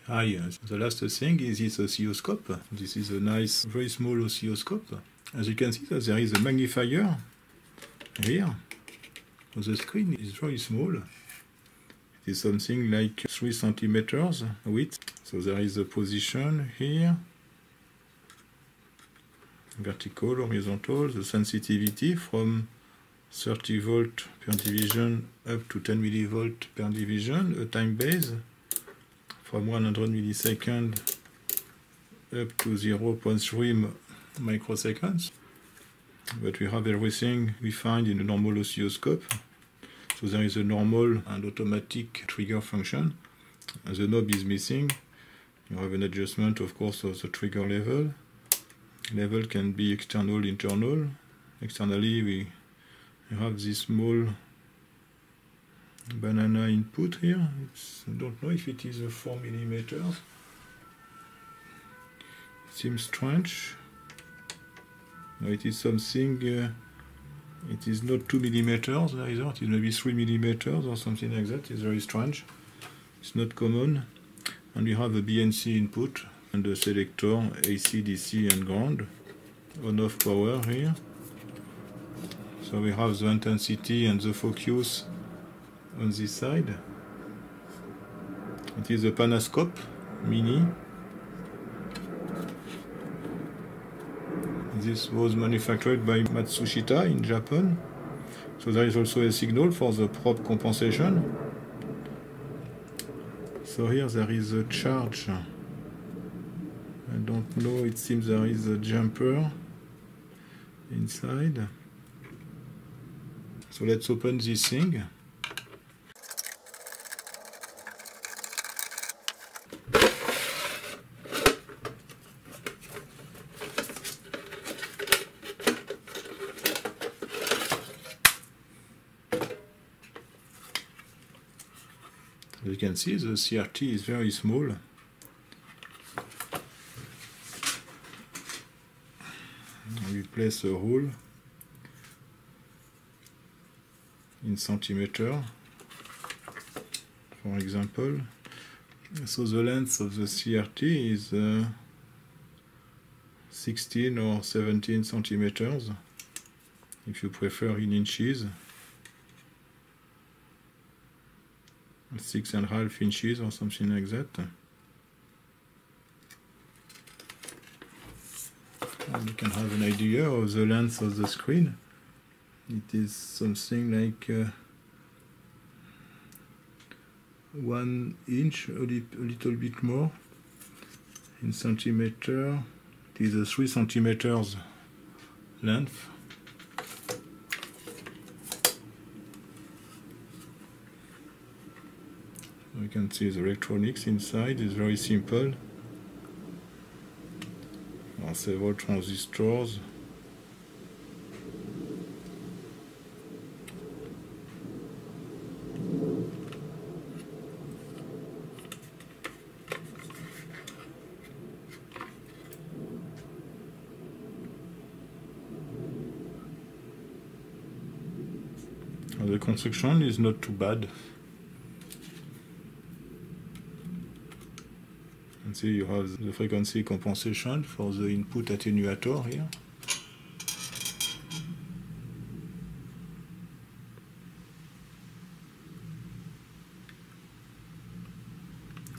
Hi, the last thing is this oscilloscope. This is a nice, very small oscilloscope. As you can see, there is a magnifier here. The screen is very small. It is something like 3 centimeters width. So there is a position here, vertical, horizontal, the sensitivity from 30 volt per division up to 10 millivolt per division, a time base from 100 milliseconds up to 0.3 microseconds. But we have everything we find in a normal oscilloscope. So there is a normal and automatic trigger function. As the knob is missing, you have an adjustment, of course, of the trigger level. Level can be external, internal. Externally, we have this small banana input here. I don't know if it is a 4 millimeters. It seems strange. No, it is something. It is not 2 millimeters either. It is maybe 3 millimeters or something like that. It's very strange. It's not common. And we have a BNC input and a selector, AC, DC, and ground. On-off power here. So we have the intensity and the focus on this side. It is a Panascope Mini. This was manufactured by Matsushita in Japan. So there is also a signal for the probe compensation. So here there is a charge. I don't know, it seems there is a jumper inside. So let's open this thing. As you can see, the CRT is very small. We place a hole in centimeter, for example. So the length of the CRT is 16 or 17 centimeters, if you prefer in inches. 6.5 inches or something like that. And you can have an idea of the length of the screen. It is something like 1 inch, a little bit more. In centimeter, it is a 3 centimeters length. You can see the electronics inside is very simple. There are several transistors. The construction is not too bad. And see, you have the frequency compensation for the input attenuator here.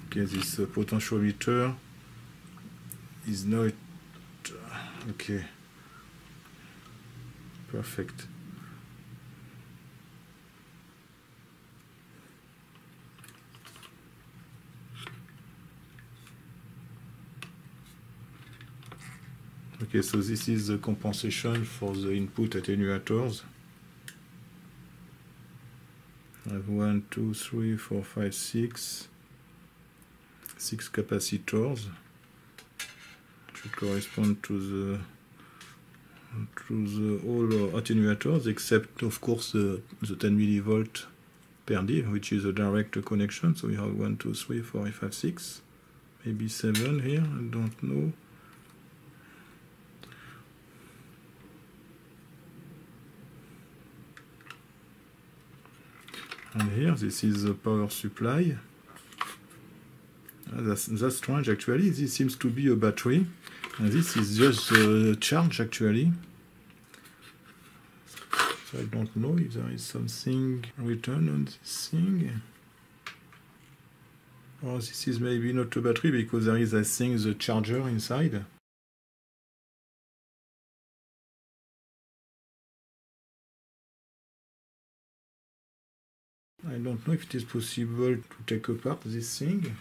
Okay, this potentiometer is not okay. Perfect. Okay, so this is the compensation for the input attenuators. I have 1, 2, 3, 4, 5, 6 capacitors, which correspond to all attenuators, except of course the 10 millivolt per div, which is a direct connection. So we have 1, 2, 3, 4, 5, 6, maybe 7 here, I don't know. And here, this is the power supply. That's strange actually. This seems to be a battery, and this is just a charge actually. So I don't know if there is something written on this thing. Or this is maybe not a battery because there is, I think, the charger inside. I don't know if it is possible to take apart this thing.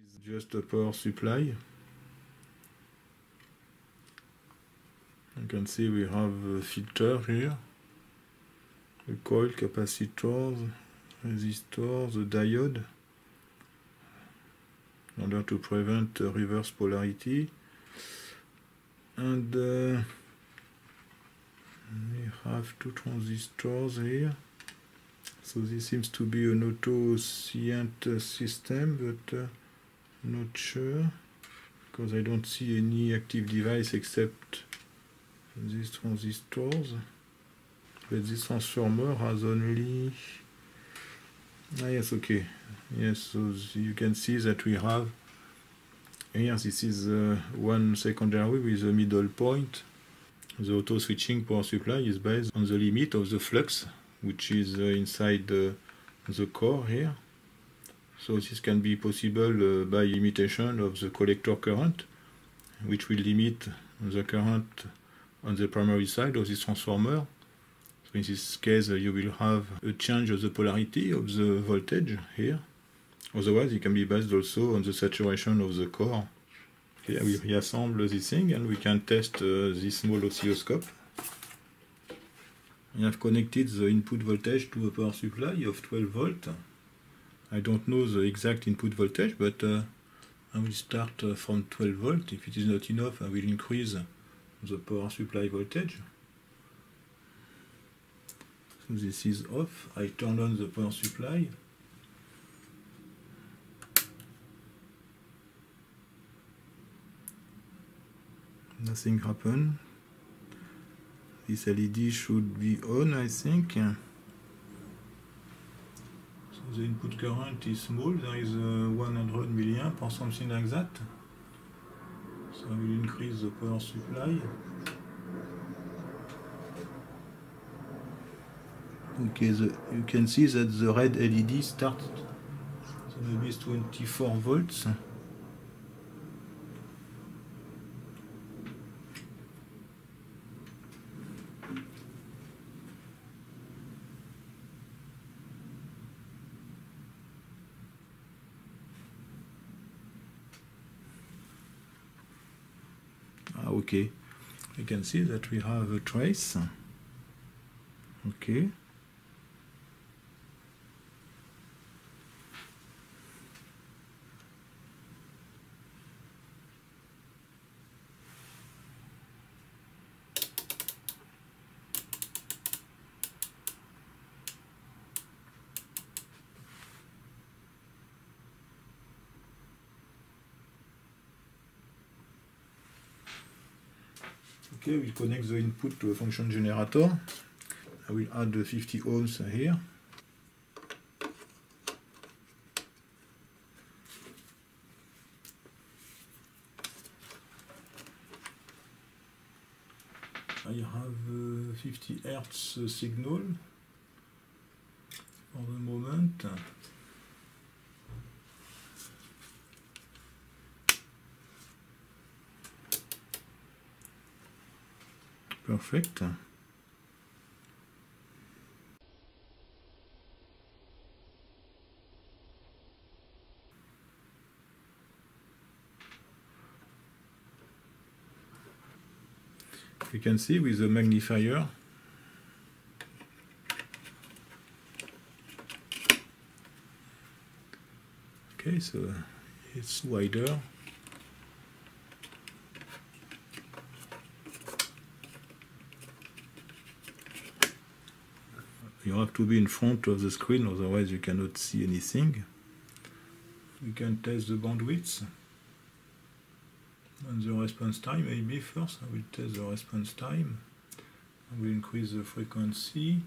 It's just a power supply. You can see we have a filter here, the coil, capacitors, resistors, the diode, in order to prevent reverse polarity. And we have two transistors here. So this seems to be an auto-scient system, but not sure, because I don't see any active device except these transistors. But this transformer has only... Ah yes, okay. Yes, so you can see that we have here, this is one secondary with a middle point. The auto switching power supply is based on the limit of the flux, which is inside the core here. So this can be possible by limitation of the collector current, which will limit the current on the primary side of this transformer. So in this case, you will have a change of the polarity of the voltage here. Otherwise, it can be based also on the saturation of the core. Here we reassemble this thing and we can test this small oscilloscope. I have connected the input voltage to a power supply of 12 volt. I don't know the exact input voltage, but I will start from 12 volt. If it is not enough, I will increase the power supply voltage. So this is off. I turn on the power supply. Nothing happened. This LED should be on, I think. So the input current is small. There is 100 milliamp or something like that. So I will increase the power supply. Okay, you can see that the red LED starts. So maybe it's 24 volts. Okay, you can see that we have a trace. Okay. Okay, we connect the input to a function generator. I will add the 50 ohms here. I have 50 Hertz signal for the moment. Perfect. You can see with the magnifier okay, so it's wider. You have to be in front of the screen, otherwise you cannot see anything. We can test the bandwidth. And the response time, maybe first I will test the response time. I will increase the frequency.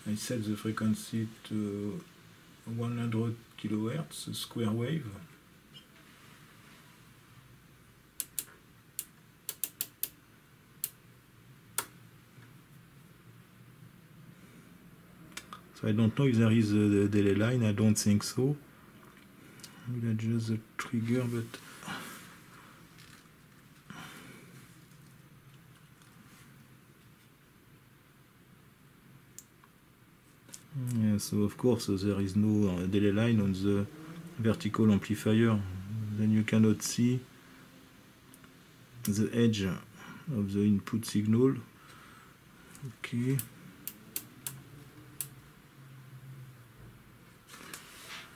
I set the frequency to 100 kHz square wave. So I don't know if there is a delay line, I don't think so. I will adjust the trigger, but yeah, so of course there is no delay line on the vertical amplifier. Then you cannot see the edge of the input signal. Okay.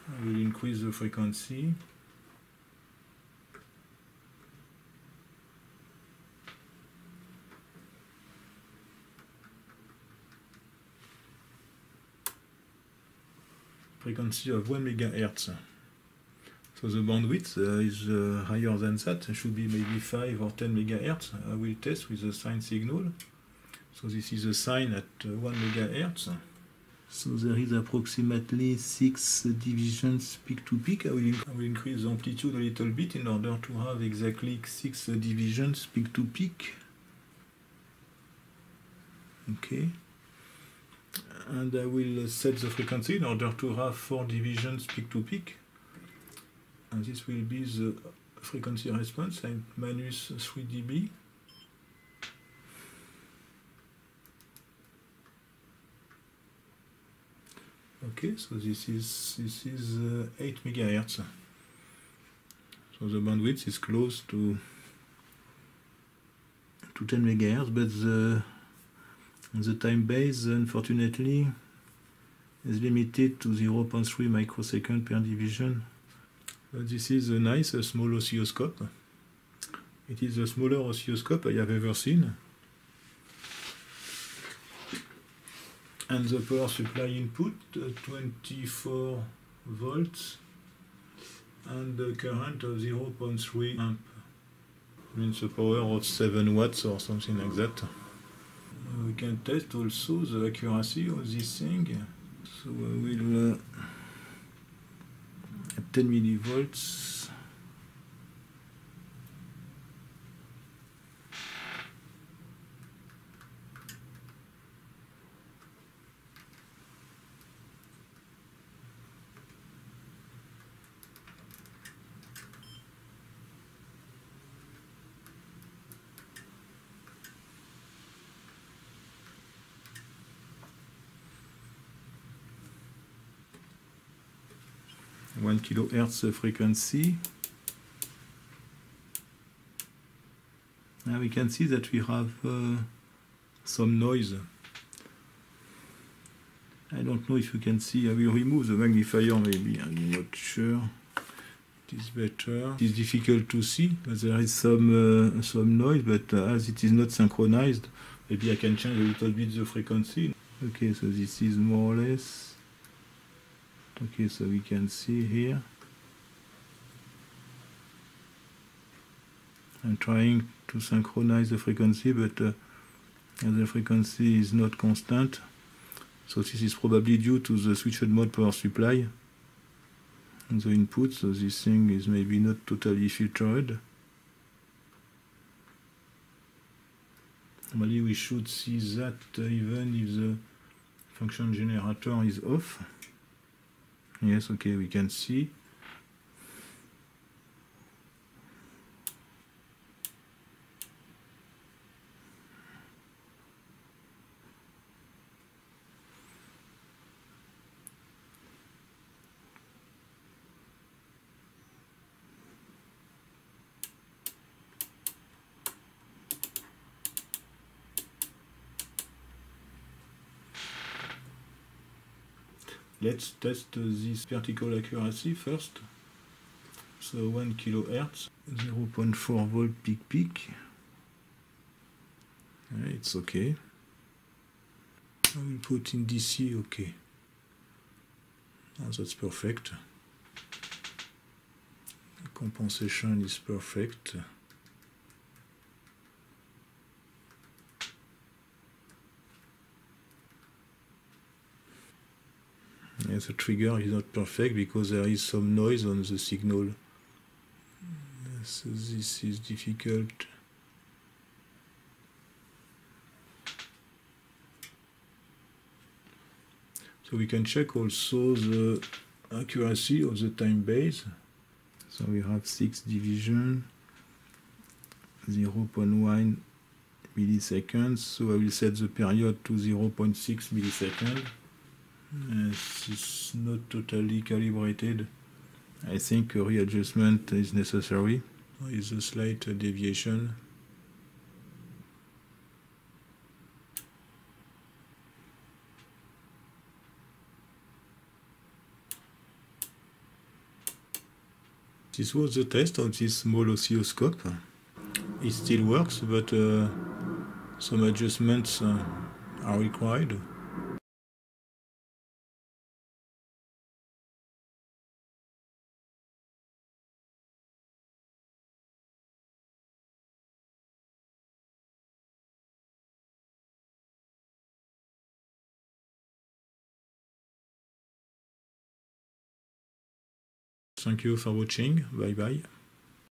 I will increase the frequency. Frequency of 1 MHz. So the bandwidth is higher than that. It should be maybe 5 or 10 MHz. I will test with the sine signal. So this is a sine at 1 MHz. So there is approximately 6 divisions peak to peak. I will increase the amplitude a little bit in order to have exactly 6 divisions peak to peak. Okay. And I will set the frequency in order to have 4 divisions peak to peak. And this will be the frequency response at minus 3 dB. Okay, so this is 8 MHz. So the bandwidth is close to 10 MHz, but the time base, unfortunately, is limited to 0.3 microsecond per division. But this is a nice small oscilloscope. It is the smaller oscilloscope I have ever seen. And the power supply input, 24 volts, and the current of 0.3 amp. Means a power of 7 watts or something like that. We can test also the accuracy of this thing. So I will at 10 millivolts. One kilohertz frequency. Now we can see that we have some noise. I don't know if you can see. I will remove the magnifier maybe. I'm not sure. It is better. It is difficult to see, but there is some noise. But as it is not synchronized, maybe I can change a little bit the frequency. Okay, so this is more or less. Okay, so we can see here. I'm trying to synchronize the frequency, but the frequency is not constant. So this is probably due to the switched mode power supply and the input. So this thing is maybe not totally filtered. Normally we should see that even if the function generator is off. Yes, okay, we can see. Let's test this vertical accuracy first. So 1 kHz, 0.4 volt peak. It's okay. I will put in DC, okay. That's perfect. compensation is perfect. Yes, the trigger is not perfect because there is some noise on the signal. So this is difficult. So we can check also the accuracy of the time base. So we have 6 division, 0.1 milliseconds. So I will set the period to 0.6 milliseconds. It's not totally calibrated. I think a readjustment is necessary. There is a slight deviation. This was the test of this small oscilloscope. It still works, but some adjustments are required. Thank you for watching. Bye bye.